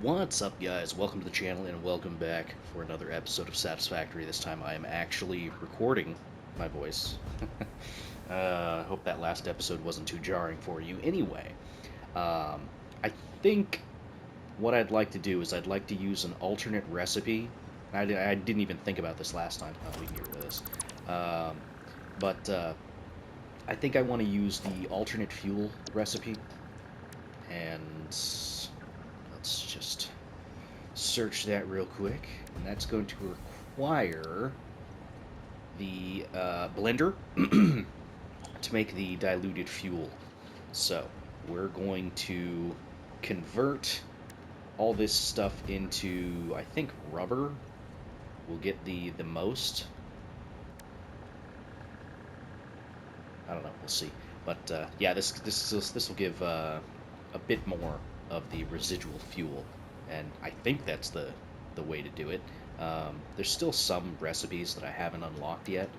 What's up, guys? Welcome to the channel and welcome back for another episode of Satisfactory. This time I am actually recording my voice. I hope that last episode wasn't too jarring for you. Anyway, I think what I'd like to do is I'd like to use an alternate recipe. I didn't even think about this last time. Oh, we can get rid of this. But I think I want to use the alternate fuel recipe. And let's just search that real quick, and that's going to require the blender to make the diluted fuel. So we're going to convert all this stuff into, I think, rubber. We'll get the most. I don't know. We'll see. But yeah, this will give a bit more of the residual fuel, and I think that's the way to do it. There's still some recipes that I haven't unlocked yet,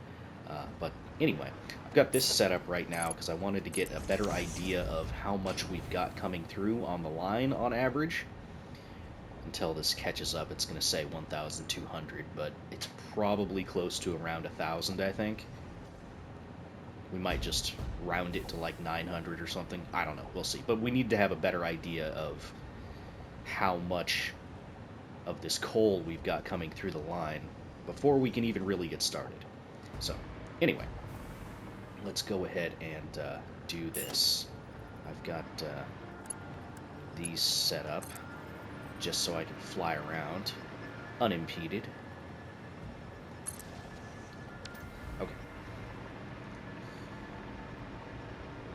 but anyway, I've got this set up right now because I wanted to get a better idea of how much we've got coming through on the line on average. Until this catches up, it's going to say 1,200, but it's probably close to around 1,000, I think. We might just round it to like 900 or something. I don't know. We'll see. But we need to have a better idea of how much of this coal we've got coming through the line before we can even really get started. So, anyway, let's go ahead and do this. I've got these set up just so I can fly around unimpeded. Okay.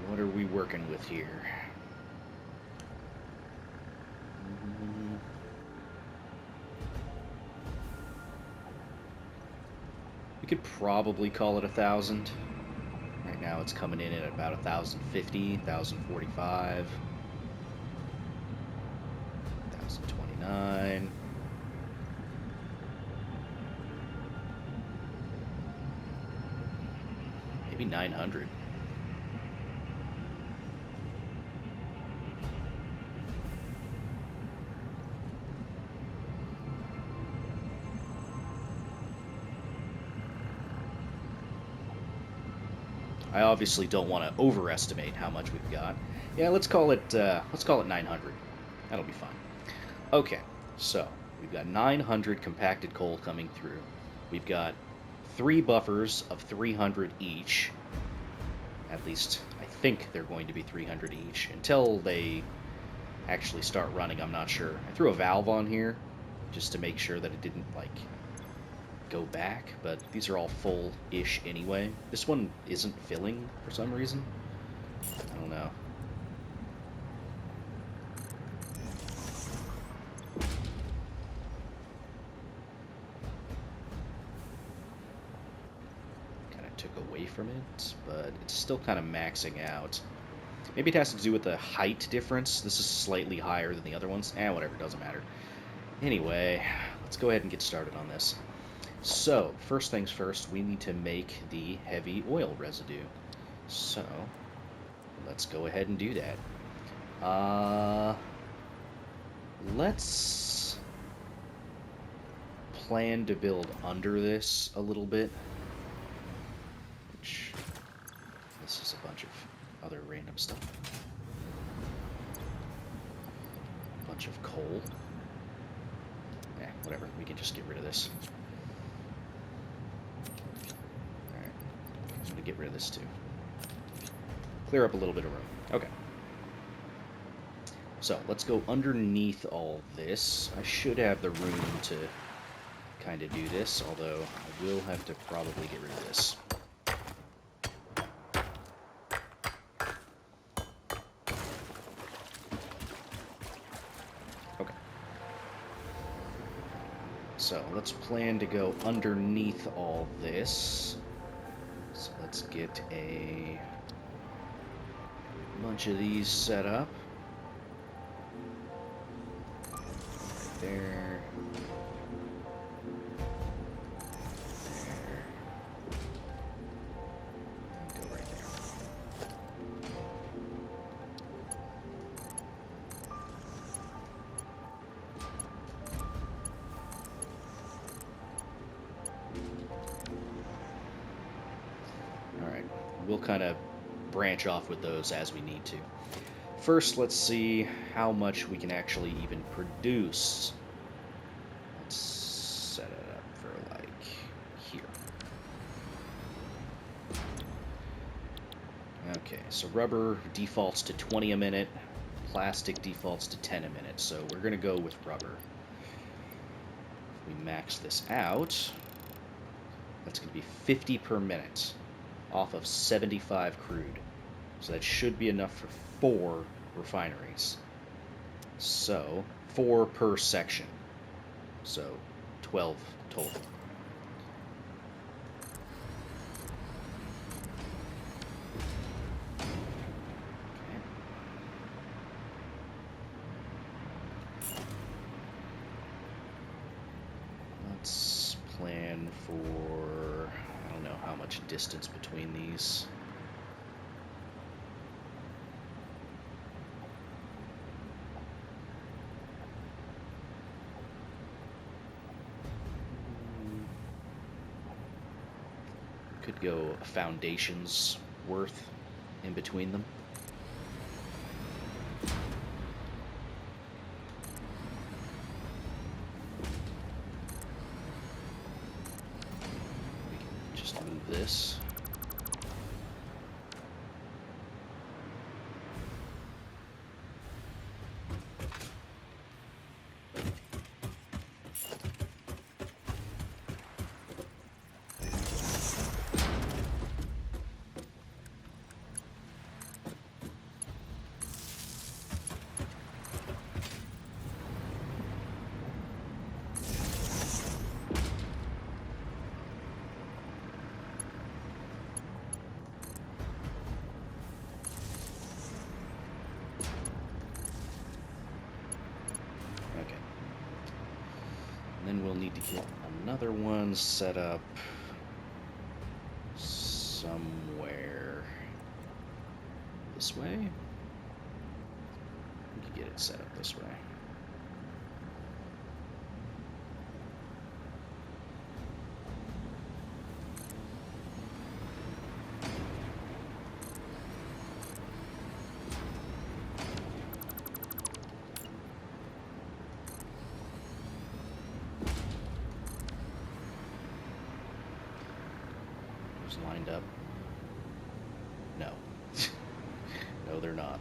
What are we working with here? We could probably call it 1,000. Right now it's coming in at about 1,050, 1,045, 1,029. Maybe 900. I obviously don't want to overestimate how much we've got. Yeah, let's call it 900. That'll be fine. Okay, so we've got 900 compacted coal coming through. We've got 3 buffers of 300 each. At least I think they're going to be 300 each. Until they actually start running, I'm not sure. I threw a valve on here just to make sure that it didn't, like, go back, but these are all full-ish anyway. This one isn't filling for some reason. I don't know. Kind of took away from it, but it's still kind of maxing out. Maybe it has to do with the height difference. This is slightly higher than the other ones. Whatever, doesn't matter. Anyway, let's go ahead and get started on this. So, first things first, we need to make the heavy oil residue. So, let's go ahead and do that. Let's plan to build under this a little bit. Which, this is a bunch of other random stuff. A bunch of coal. Whatever, we can just get rid of this. To get rid of this too. Clear up a little bit of room. Okay. So let's go underneath all this. I should have the room to kind of do this, although I will have to probably get rid of this. Okay. So let's plan to go underneath all this. So let's get a bunch of these set up. Right there. There. Go right there. kind of branch off with those as we need to. First, let's see how much we can actually even produce. Let's set it up for like here. Okay, so rubber defaults to 20 a minute, plastic defaults to 10 a minute, so we're going to go with rubber. If we max this out, that's going to be 50 per minute off of 75 crude. So that should be enough for 4 refineries. So 4 per section. So 12 total. Let's plan for, I don't know how much distance between these. Could go a foundation's worth in between them. We can just move this. Then we'll need to get another one set up somewhere this way. We can get it set up this way. Lined up? No. No, they're not.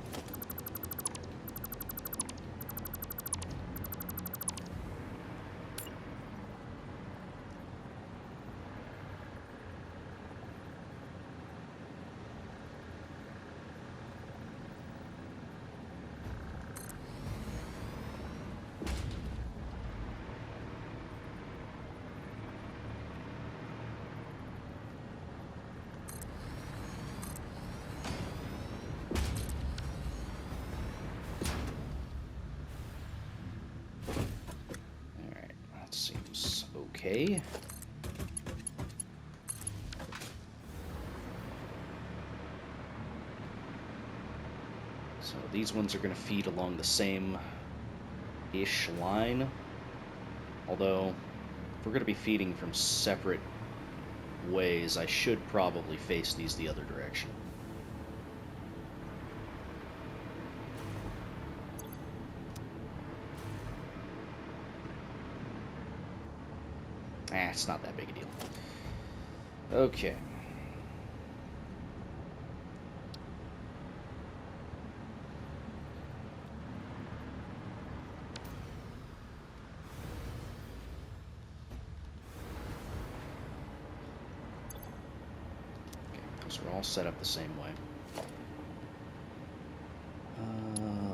Okay. So these ones are going to feed along the same-ish line. Although, if we're going to be feeding from separate ways, I should probably face these the other direction. It's not that big a deal. Okay. So we're all set up the same way.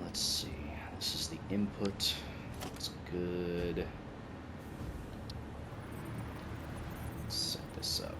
Let's see. This is the input. That's good. Set this up.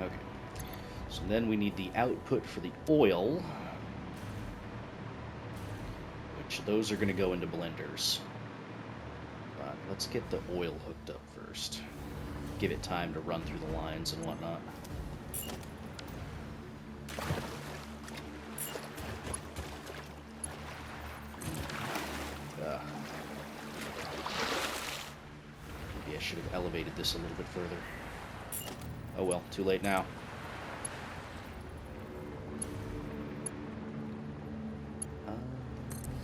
Okay. So then we need the output for the oil, which those are going to go into blenders. But let's get the oil hooked up first. Give it time to run through the lines and whatnot. Maybe I should have elevated this a little bit further. Oh well, too late now.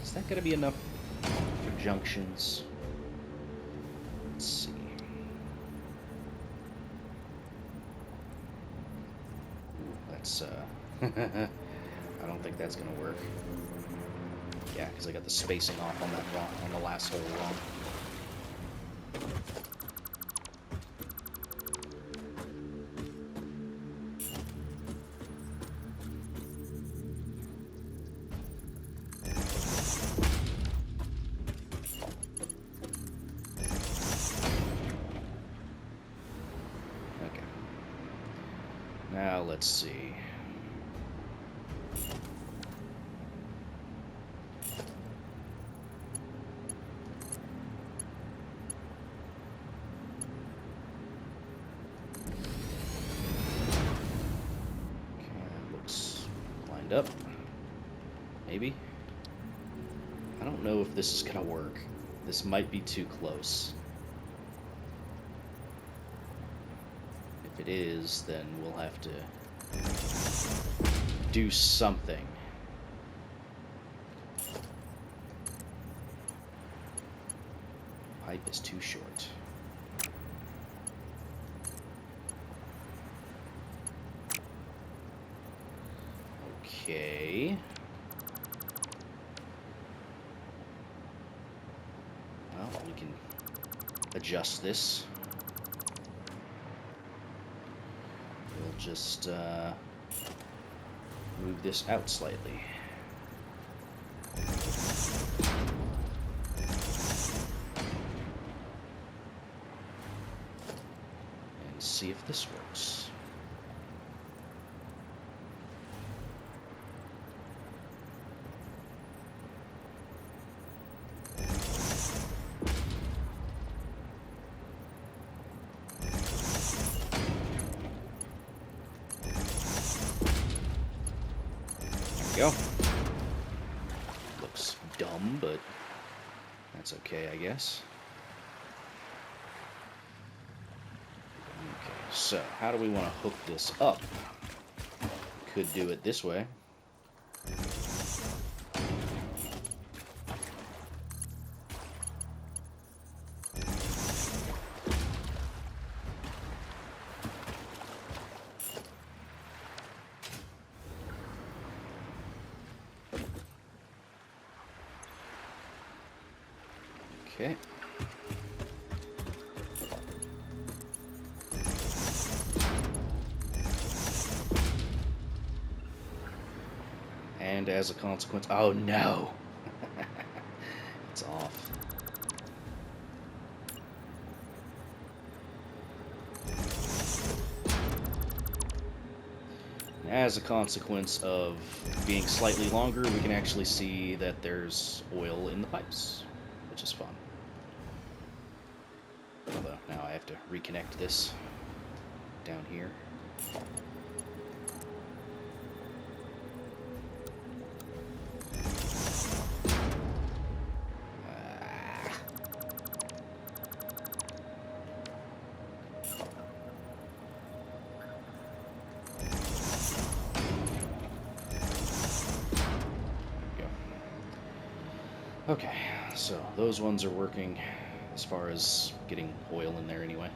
Is that going to be enough for junctions? Let's see. That's, I don't think that's going to work. Yeah, because I got the spacing off on that wrong, on the last hole wrong. Now let's see. Okay, looks lined up. Maybe. I don't know if this is gonna work. This might be too close. If it is, then we'll have to do something. Pipe is too short. Okay. Well, we can adjust this. We'll just move this out slightly. And see if this works. Go. Looks dumb, but that's okay, I guess. Okay, so how do we want to hook this up? Could do it this way. Okay. And as a consequence, oh no! It's off. As a consequence of being slightly longer, we can actually see that there's oil in the pipes, which is fun. Although now I have to reconnect this down here. Okay, so those ones are working as far as getting oil in there anyway.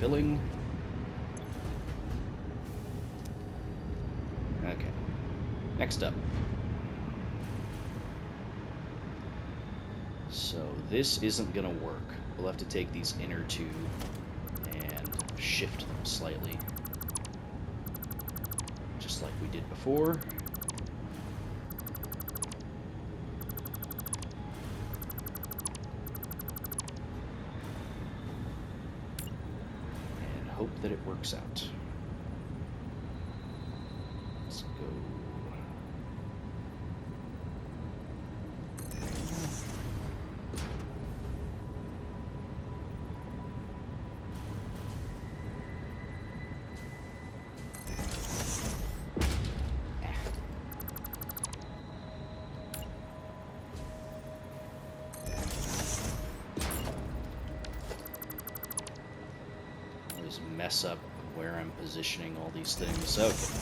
Filling. Okay. Next up. So this isn't going to work. We'll have to take these inner two and shift them slightly. Just like we did before. And hope that it works out. Let's go. Mess up where I'm positioning all these things. Okay. So...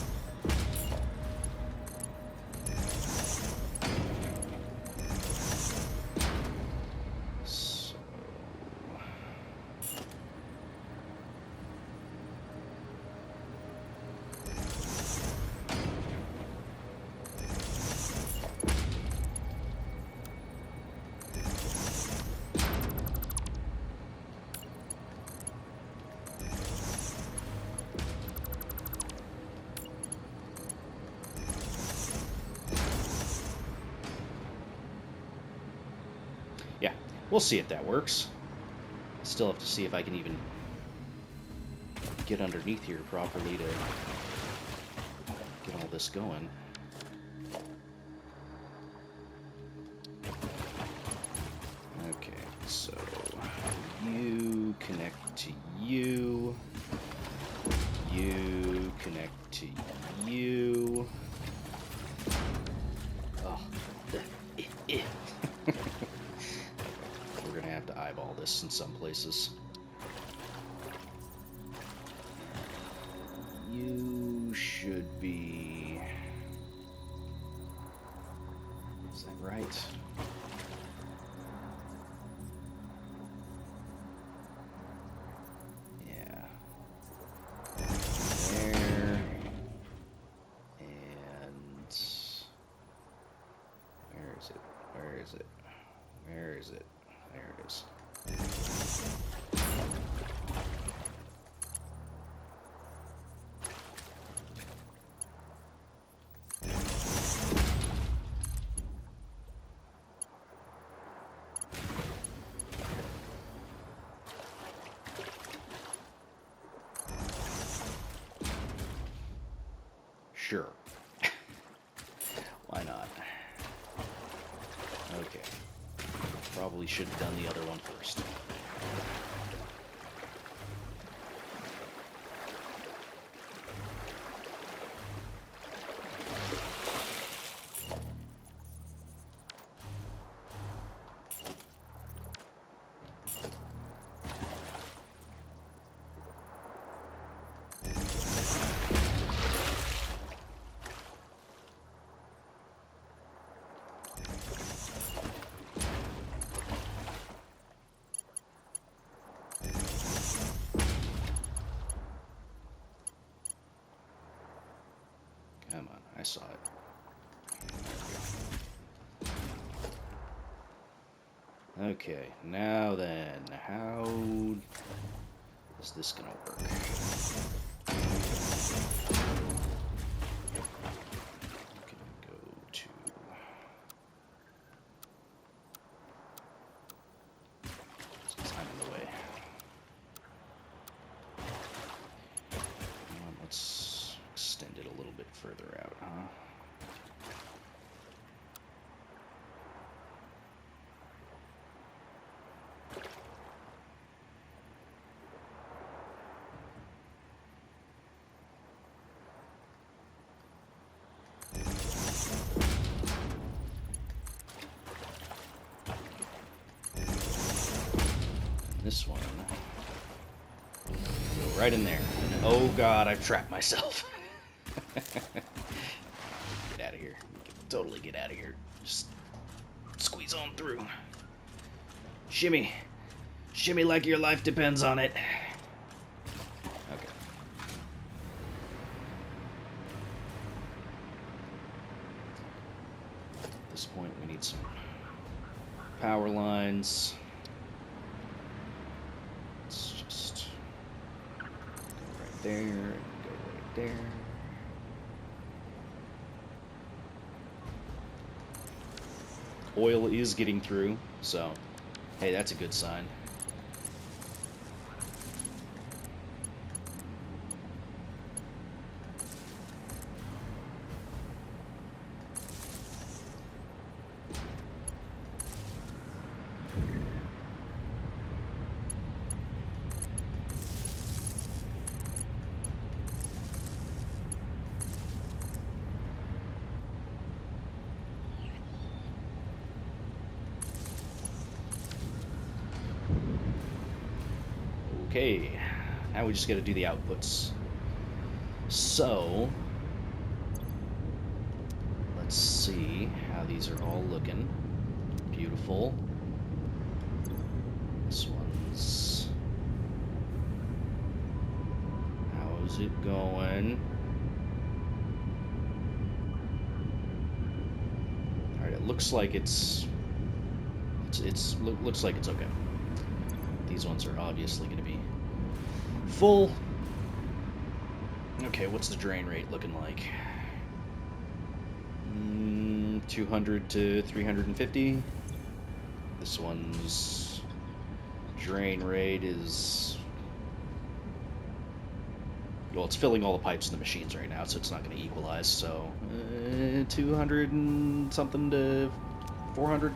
yeah, we'll see if that works. Still have to see if I can even get underneath here properly to get all this going. Okay, so you connect to you. You connect to you. Oh, we're gonna have to eyeball this in some places. You should be... Is that right? Yeah. There. And... Where is it? Where is it? Where is it? There it is. Sure. Why not? Okay. Probably should have done the other one first. Come on, I saw it. Okay, now then, how is this gonna work? I'm gonna go to... Since I'm in the way. Let's extend it a little bit further out, huh? This one, go right in there. And oh god, I've trapped myself. Get out of here. Totally get out of here. Just squeeze on through. Shimmy. Shimmy like your life depends on it. Okay. At this point, we need some power lines. Let's just go right there and go right there. Oil is getting through, so hey, that's a good sign. Okay, now we just got to do the outputs. So, let's see how these are all looking. Beautiful. This one's... How's it going? Alright, it looks like it's looks like it's okay. These ones are obviously going to be full. Okay, what's the drain rate looking like? 200 to 350. This one's drain rate is... Well, it's filling all the pipes in the machines right now, so it's not going to equalize. So 200 and something to 400.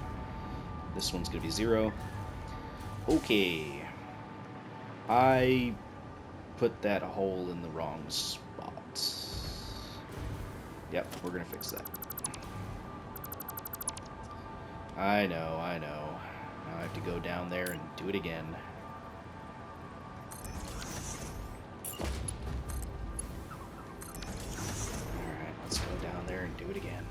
This one's going to be 0. Okay. I put that hole in the wrong spot. Yep, we're going to fix that. I know. Now I have to go down there and do it again. Alright, let's go down there and do it again.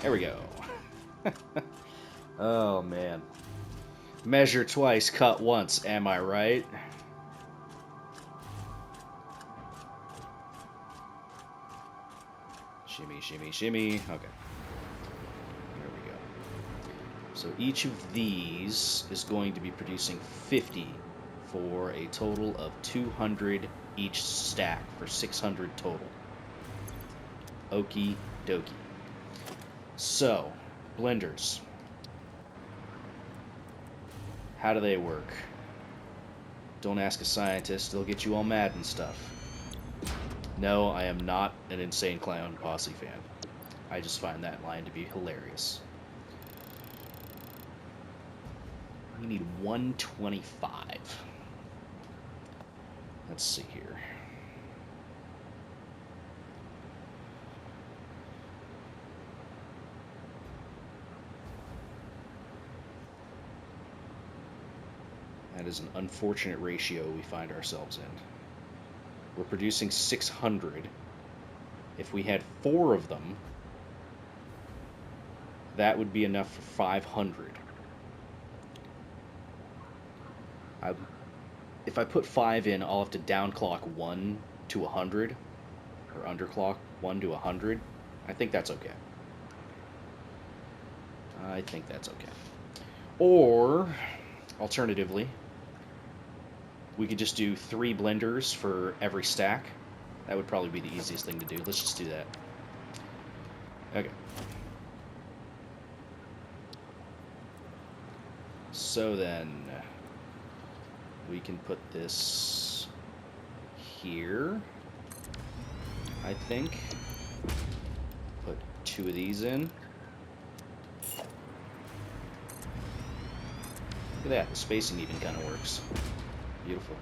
There we go. Oh, man. Measure twice, cut once, am I right? Shimmy, shimmy, shimmy. Okay. Here we go. So each of these is going to be producing 50 for a total of 200 each stack for 600 total. Okie dokie. So, blenders. How do they work? Don't ask a scientist, they'll get you all mad and stuff. No, I am not an Insane Clown Posse fan. I just find that line to be hilarious. We need 125. Let's see here. That is an unfortunate ratio we find ourselves in. We're producing 600. If we had 4 of them, that would be enough for 500. If I put 5 in, I'll have to downclock 1 to 100, or underclock 1 to 100. I think that's okay. I think that's okay. Or, alternatively, we could just do 3 blenders for every stack. That would probably be the easiest thing to do. Let's just do that. Okay. So then, we can put this here, I think. Put 2 of these in. Look at that, the spacing even kind of works. Beautiful.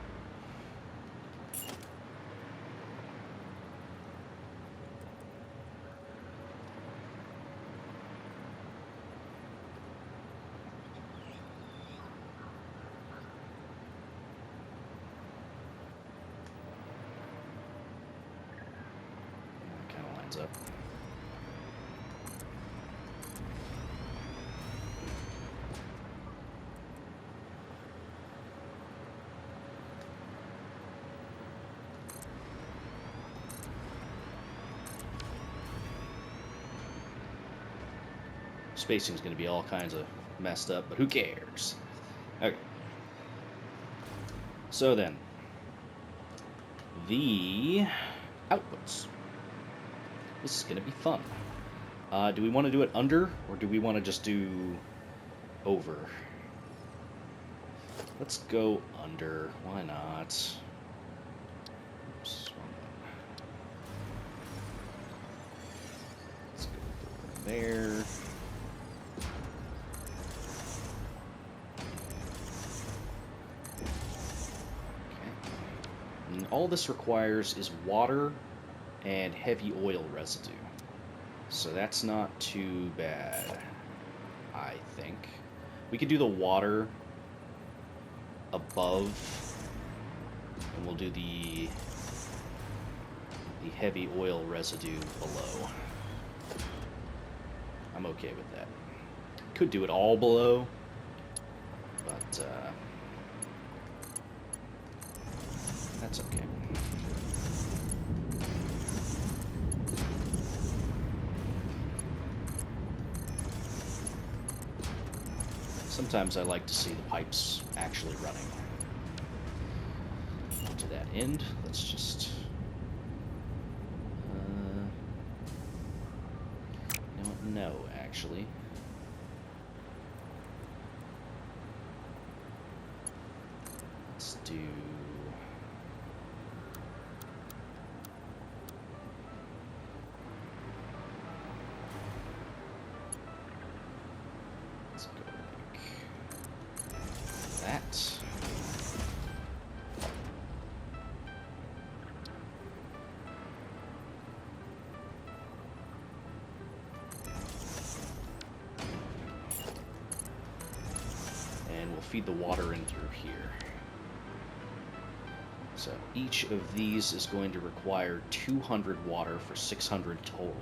That kind of lines up. Spacing's going to be all kinds of messed up, but who cares? Okay. So then, the outputs. This is going to be fun. Do we want to do it under, or do we want to just do over? Let's go under. Why not? Oops, wrong one. Let's go there. Okay. And all this requires is water and heavy oil residue. So that's not too bad, I think. We could do the water above, and we'll do the heavy oil residue below. I'm okay with that. Could do it all below, but that's okay. Sometimes I like to see the pipes actually running. To that end, let's just... no, actually. Let's do... let's go like that. And we'll feed the water in through here. So each of these is going to require 200 water for 600 total.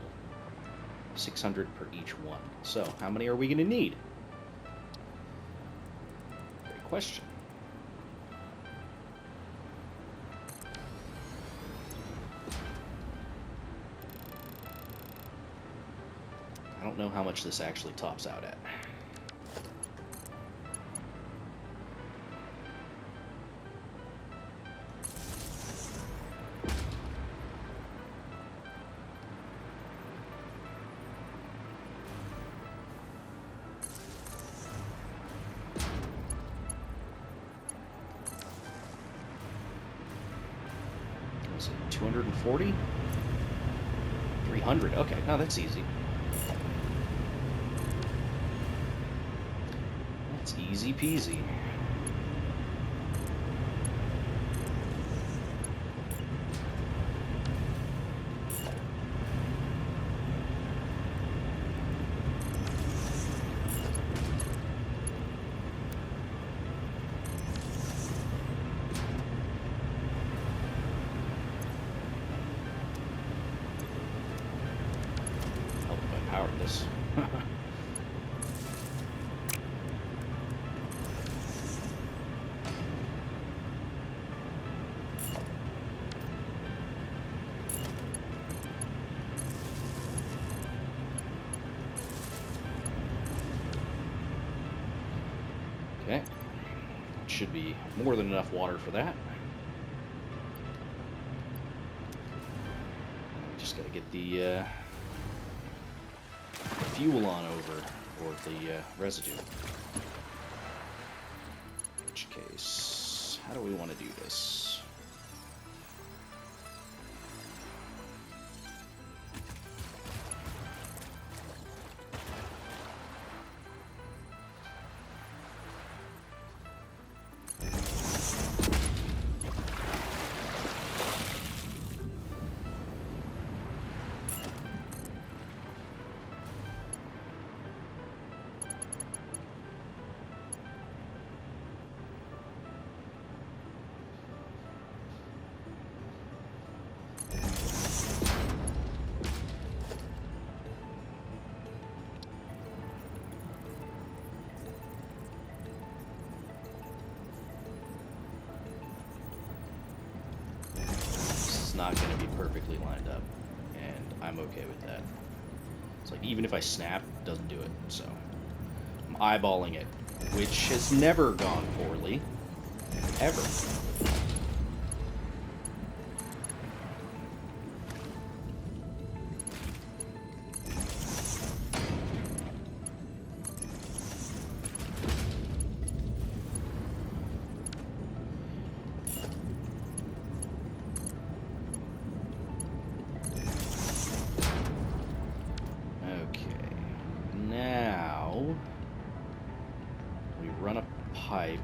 600 per each one. So how many are we going to need? Great question. I don't know how much this actually tops out at. Was it 240? 300. Okay, no, that's easy. That's easy peasy. Power this. Okay. Should be more than enough water for that. Just gotta get the fuel on over, or the residue. In which case, how do we want to do this? Not going to be perfectly lined up, and I'm okay with that. It's like, even if I snap, doesn't do it. So I'm eyeballing it, which has never gone poorly, ever. Pipe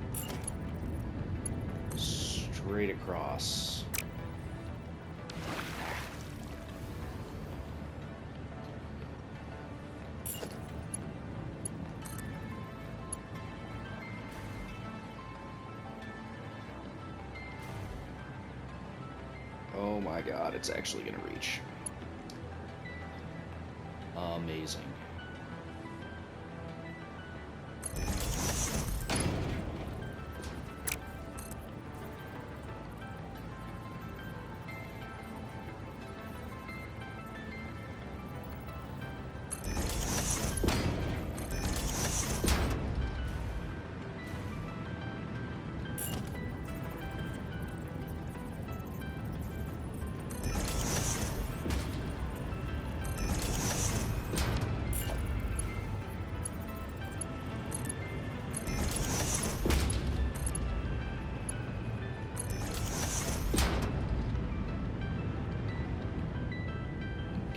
straight across. Oh my god, it's actually gonna reach. Amazing.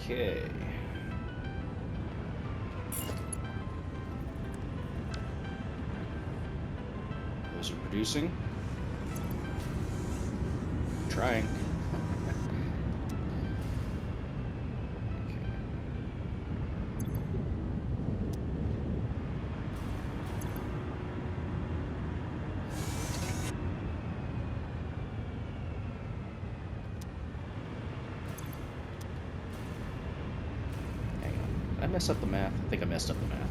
Okay. Those are producing. Trying. I mess up the math? I think I messed up the math.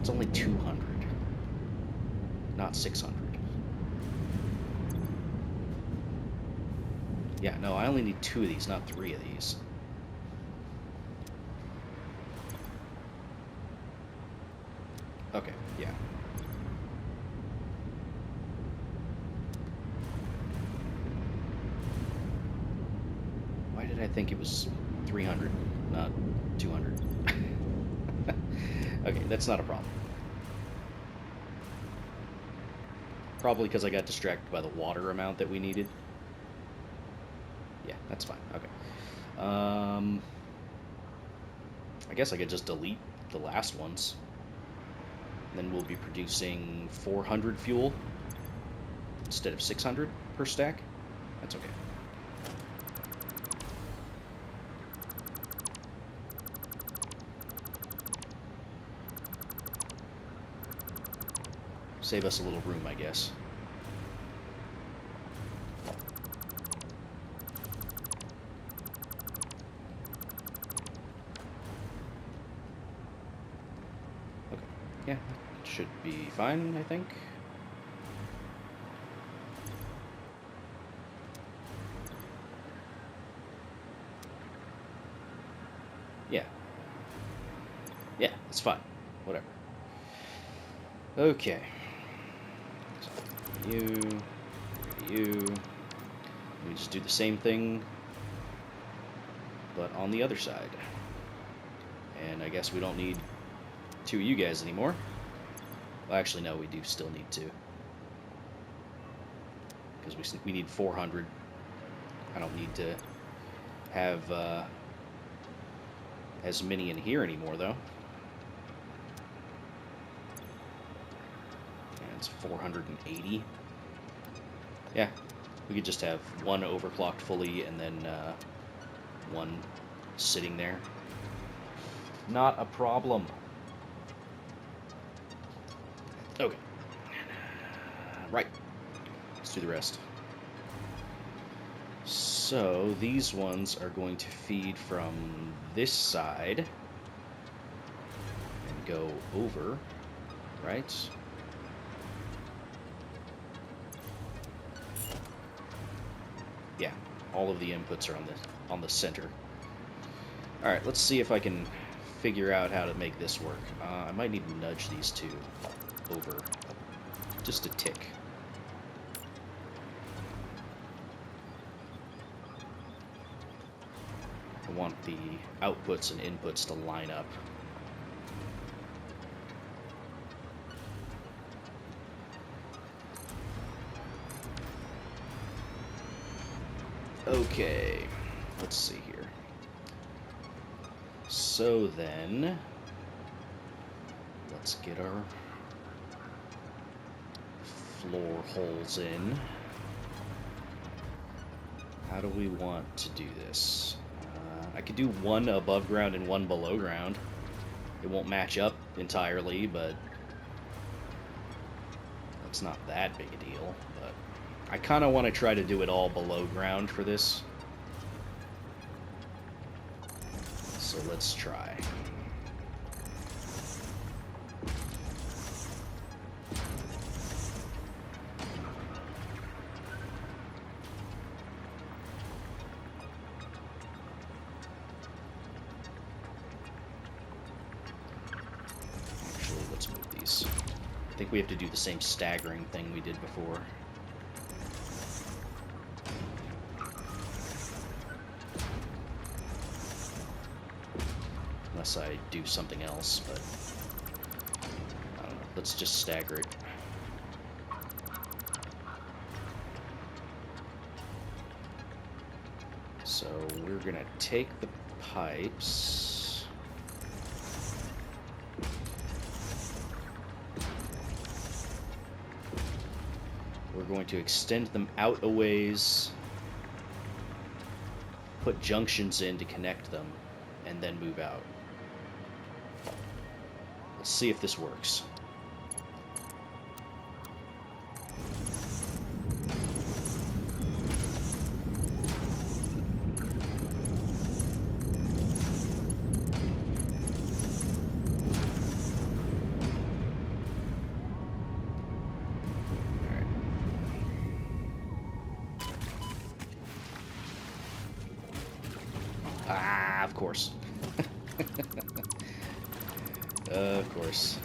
It's only 200, not 600. Yeah, no, I only need 2 of these, not 3 of these. Okay, yeah. Why did I think it was 300, not 200? Okay, that's not a problem. Probably because I got distracted by the water amount that we needed. Yeah, that's fine. Okay. I guess I could just delete the last ones. Then we'll be producing 400 fuel instead of 600 per stack. That's okay. Save us a little room, I guess. Okay. Yeah, should be fine, I think. Yeah. Yeah, it's fine. Whatever. Okay. You. We just do the same thing, but on the other side. And I guess we don't need 2 of you guys anymore. Well, actually, no, we do still need 2. Because we need 400. I don't need to have as many in here anymore, though. And it's 480. Yeah, we could just have 1 overclocked fully and then 1 sitting there. Not a problem. Okay. Right. Let's do the rest. So these ones are going to feed from this side and go over, right? Yeah. all of the inputs are on the center. All right, let's see if I can figure out how to make this work. I might need to nudge these two over just a tick. I want the outputs and inputs to line up. Okay, let's see here. So then, let's get our floor holes in. How do we want to do this? I could do one above ground and one below ground. It won't match up entirely, but that's not that big a deal. But I kind of want to try to do it all below ground for this. So let's try. Actually, let's move these. I think we have to do the same staggering thing we did before. Unless I do something else, but I don't know. Let's just stagger it. So we're gonna take the pipes. We're going to extend them out a ways, put junctions in to connect them, and then move out. Let's see if this works. Ah, of course. Of course.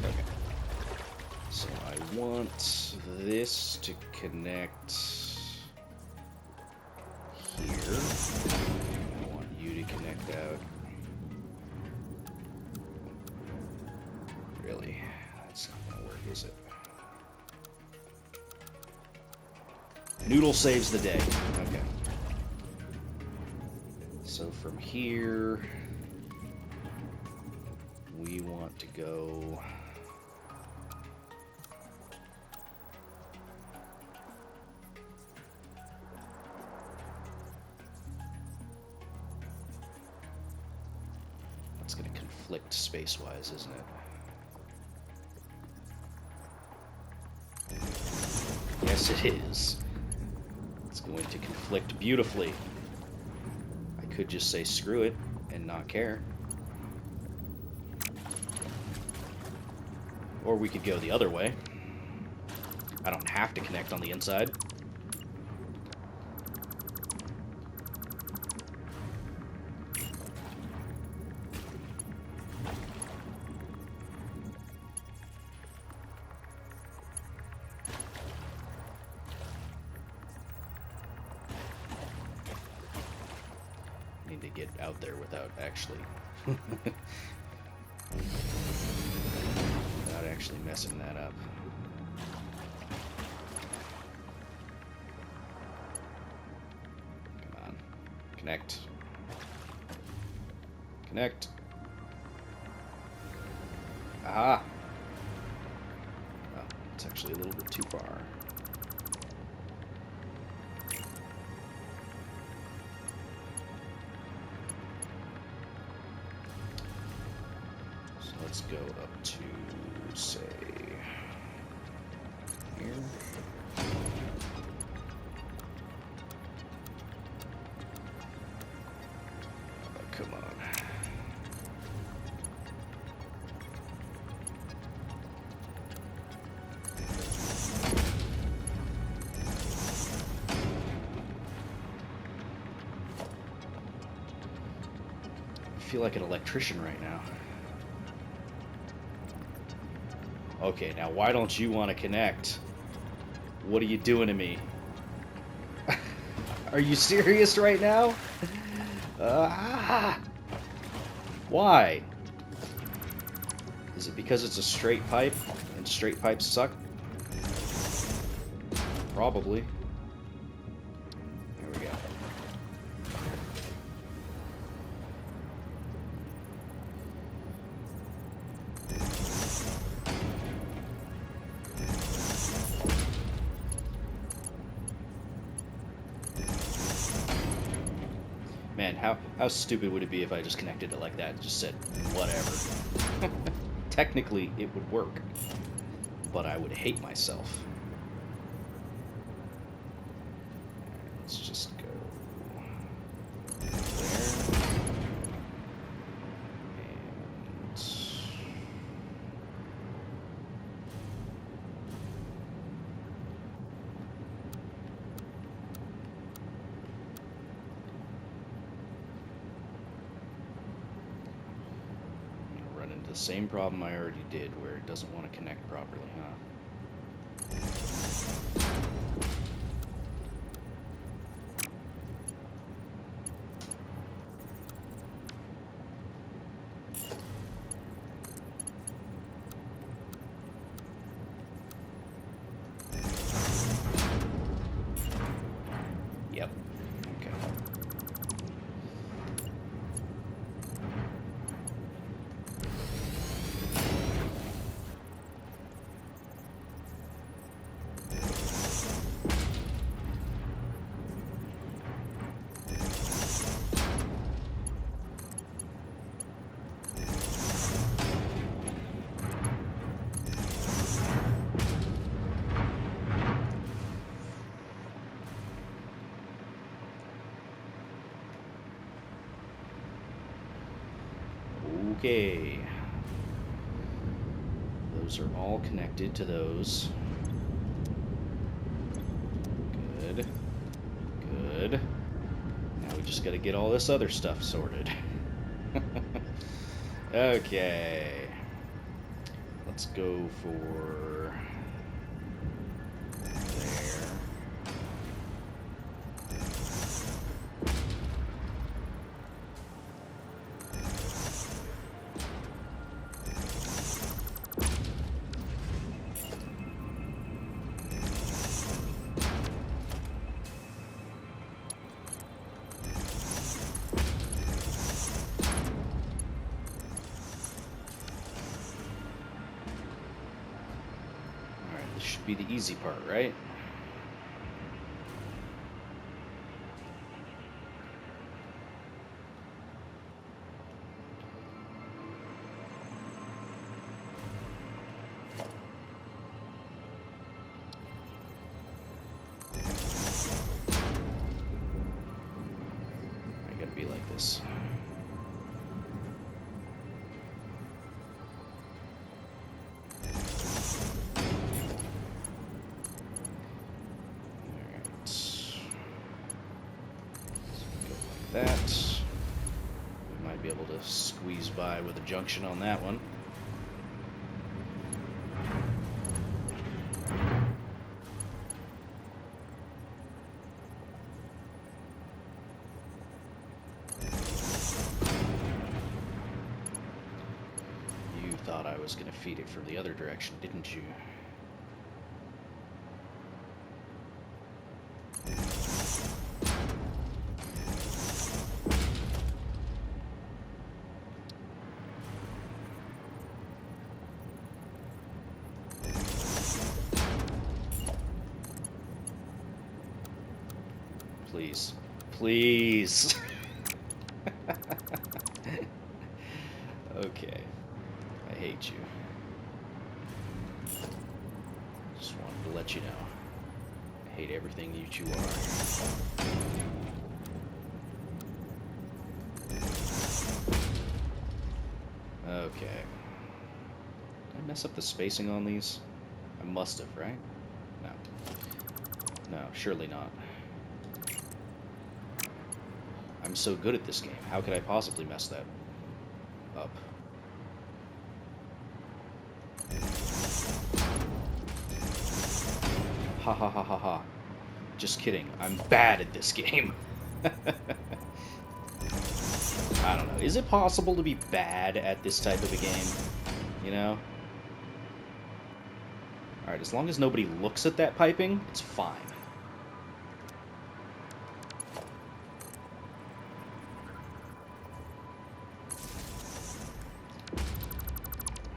Okay. So I want this to connect here. I want you to connect out. Really? That's not gonna work, is it? Noodle saves the day. Okay. So from here, we want to go... That's going to conflict space-wise, isn't it? Yes, it is. It's going to conflict beautifully. I could just say screw it and not care. Or we could go the other way. I don't have to connect on the inside. Need to get out there without actually without actually messing that up. Come on. Connect. Connect. Aha! Oh, it's actually a little bit too far. Let's go up to, say, here. Oh, come on. feel like an electrician right now. Okay, now why don't you want to connect? What are you doing to me? Are you serious right now? Why? Is it because it's a straight pipe and straight pipes suck? Probably. There we go. Man, how stupid would it be if I just connected it like that and just said, whatever. Technically, it would work, but I would hate myself. Let's just go there. And run into the same problem I already did, where it doesn't want to connect properly, huh? Yep. Okay. Okay. Those are all connected to those. Good. Good. Now we just gotta get all this other stuff sorted. Okay. Let's go for there. Alright, this should be the easy part, right? I gotta be like this. That. We might be able to squeeze by with a junction on that one. You thought I was going to feed it from the other direction, didn't you? Please. Please. Okay. I hate you. Just wanted to let you know. I hate everything you two are. Okay. Did I mess up the spacing on these? I must have, right? No. No, surely not. I'm so good at this game. How could I possibly mess that? Up. Ha ha ha ha ha. Just kidding. I'm bad at this game. I don't know. Is it possible to be bad at this type of a game? You know? Alright, as long as nobody looks at that piping, it's fine.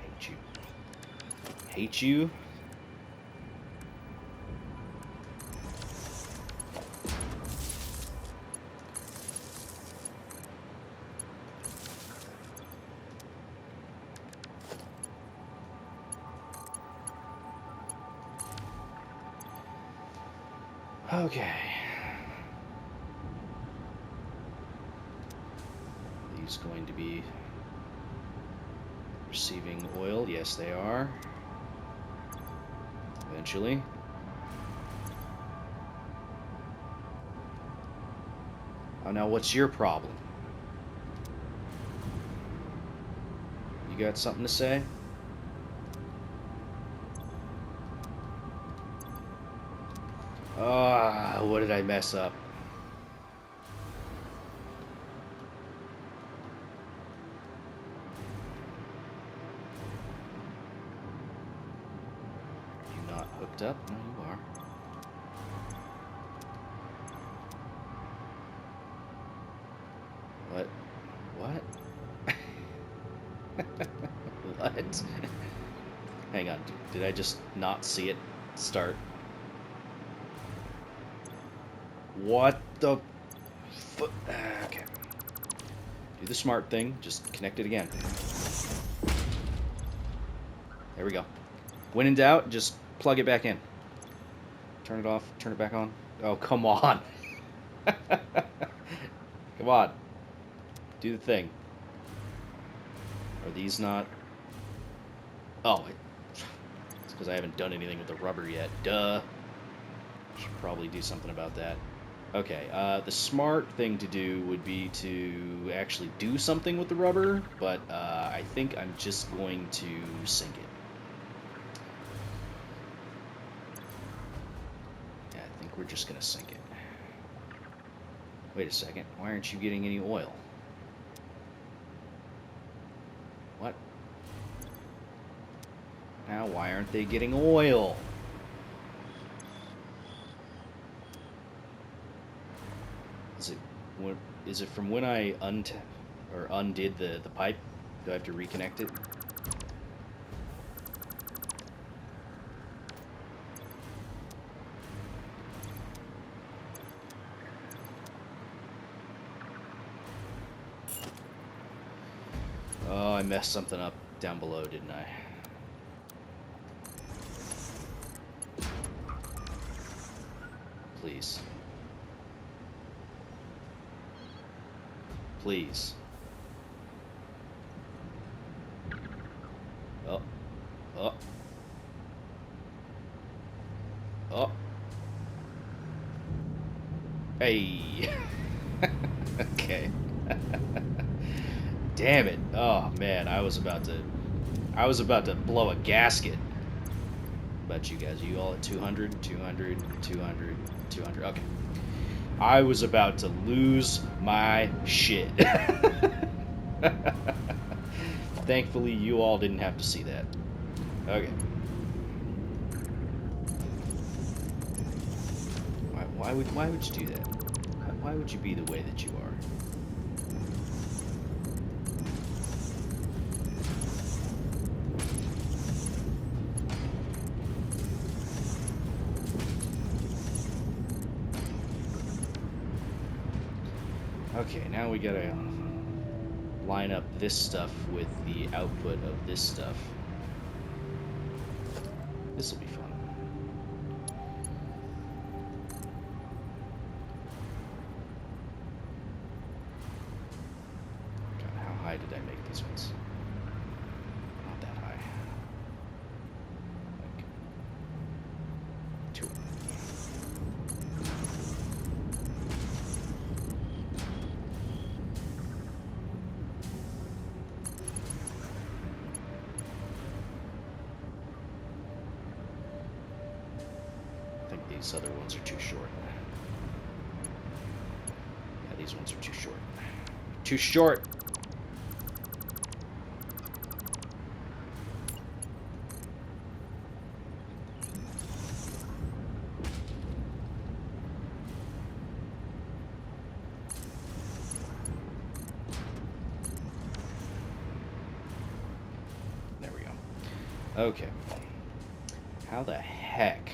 Hate you. Hate you. Okay. Are these going to be receiving oil? Yes, they are. Eventually. Oh, now what's your problem? You got something to say? Ah, what did I mess up? Are you not hooked up? No, you are. What? What? What? Hang on, did I just not see it start? What the okay. Do the smart thing, just connect it again. There we go. When in doubt, just plug it back in. Turn it off, turn it back on. Oh, come on. Come on. Do the thing. Are these not... Oh, it's because I haven't done anything with the rubber yet. Duh. Should probably do something about that. Okay, the smart thing to do would be to actually do something with the rubber, but I think I'm just going to sink it. Yeah, I think we're just going to sink it. Wait a second, why aren't you getting any oil? What? Now, why aren't they getting oil? Is it from when I undid the pipe? Do I have to reconnect it? Oh, I messed something up down below, didn't I? Please. Please. Oh. Oh. Oh. Hey. Okay. Damn it. Oh man, I was about to blow a gasket. About you guys. Are you all at 200, 200, 200, 200. Okay. I was about to lose my shit. Thankfully, you all didn't have to see that. Okay. Why would you do that? Why would you be the way that you are? Okay, now we gotta line up this stuff with the output of this stuff. This'll be fun. God, how high did I make these ones? Not that high. Like 2. these other ones are too short. Yeah, these ones are too short. Too short! There we go. Okay. How the heck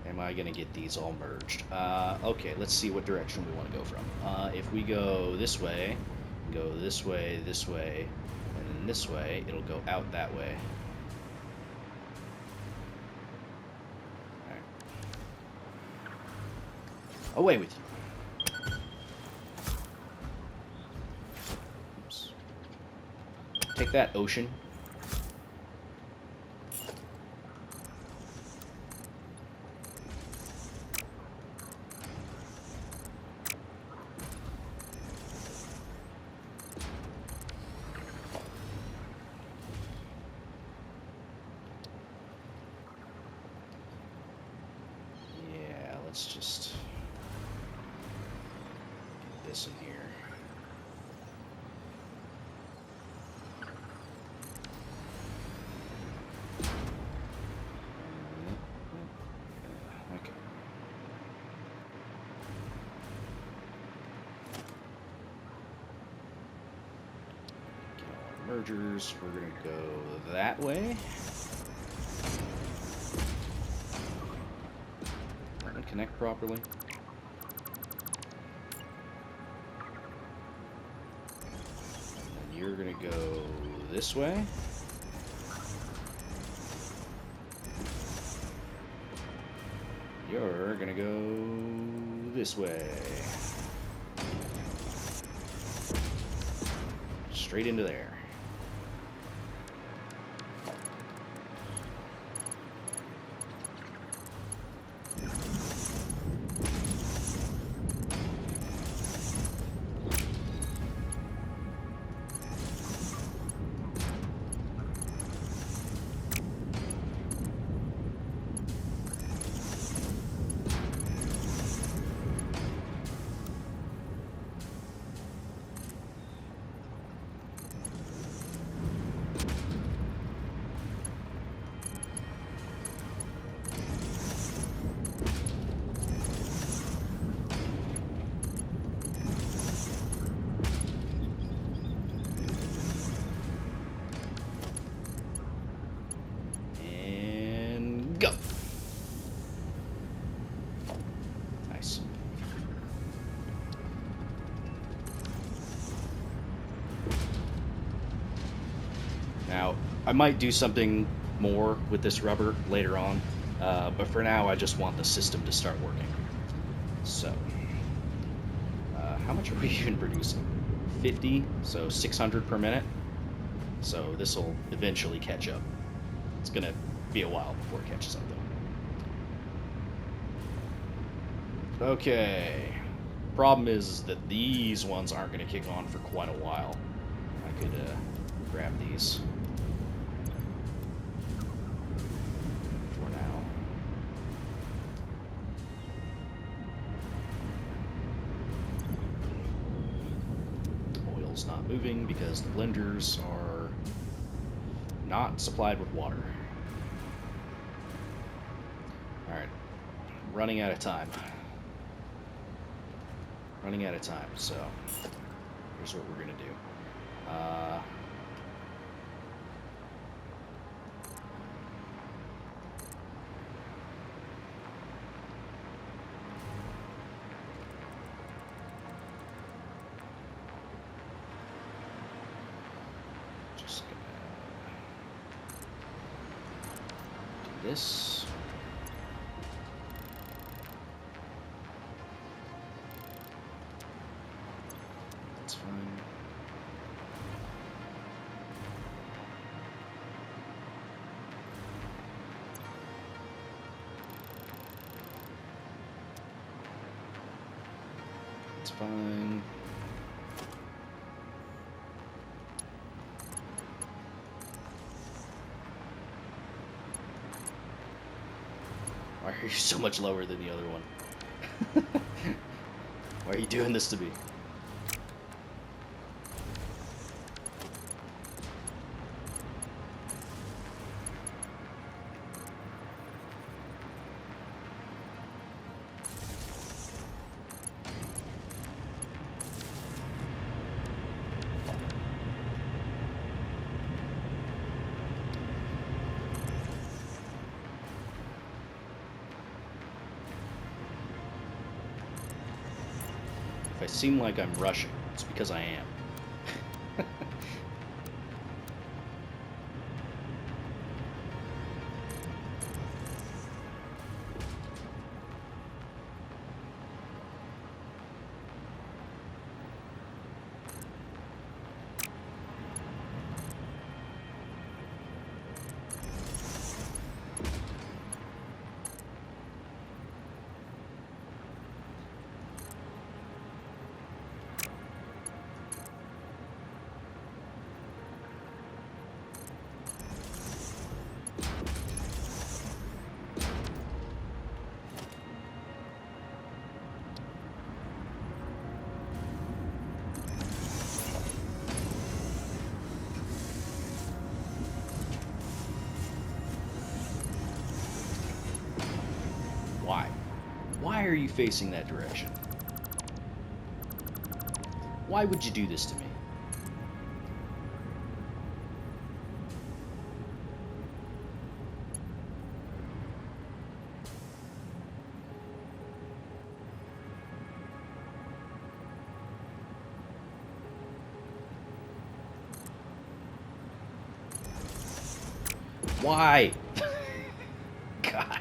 am I going to get these all merged? Okay, let's see what direction we want to go from. If we go this way, and then this way, it'll go out that way. Alright. Away with you. Oops. Take that, ocean. Let's just get this in here. Okay. Get all our mergers. We're going to go that way. Connect properly. And you're gonna go this way. You're gonna go this way. Straight into there. Go. Nice. Now, I might do something more with this rubber later on, but for now I just want the system to start working. So, how much are we even producing? 50, so 600 per minute. So this will eventually catch up. It's gonna be a while before it catches up, though. Okay. Problem is that these ones aren't going to kick on for quite a while. I could grab these for now. Oil's not moving because the blenders are not supplied with water. Alright, running out of time. So here's what we're gonna do. Just gonna do this. Fine. Why are you so much lower than the other one? Why are you doing this to me? If I seem like I'm rushing, it's because I am. Why? Why are you facing that direction? Why would you do this to me? Why? God.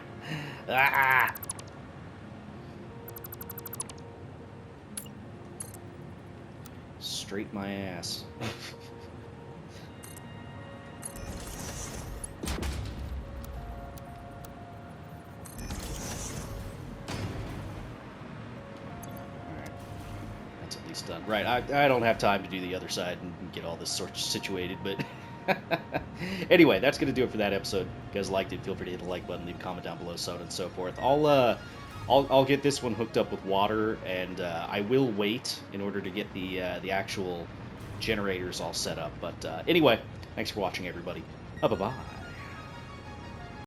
Ah! Straight my ass. Alright. That's at least done. Right, I don't have time to do the other side and get all this sort of situated, but... Anyway, that's going to do it for that episode. If you guys liked it, feel free to hit the like button, leave a comment down below, so on and so forth. I'll get this one hooked up with water, and I will wait in order to get the actual generators all set up. But anyway, thanks for watching, everybody. Bye-bye.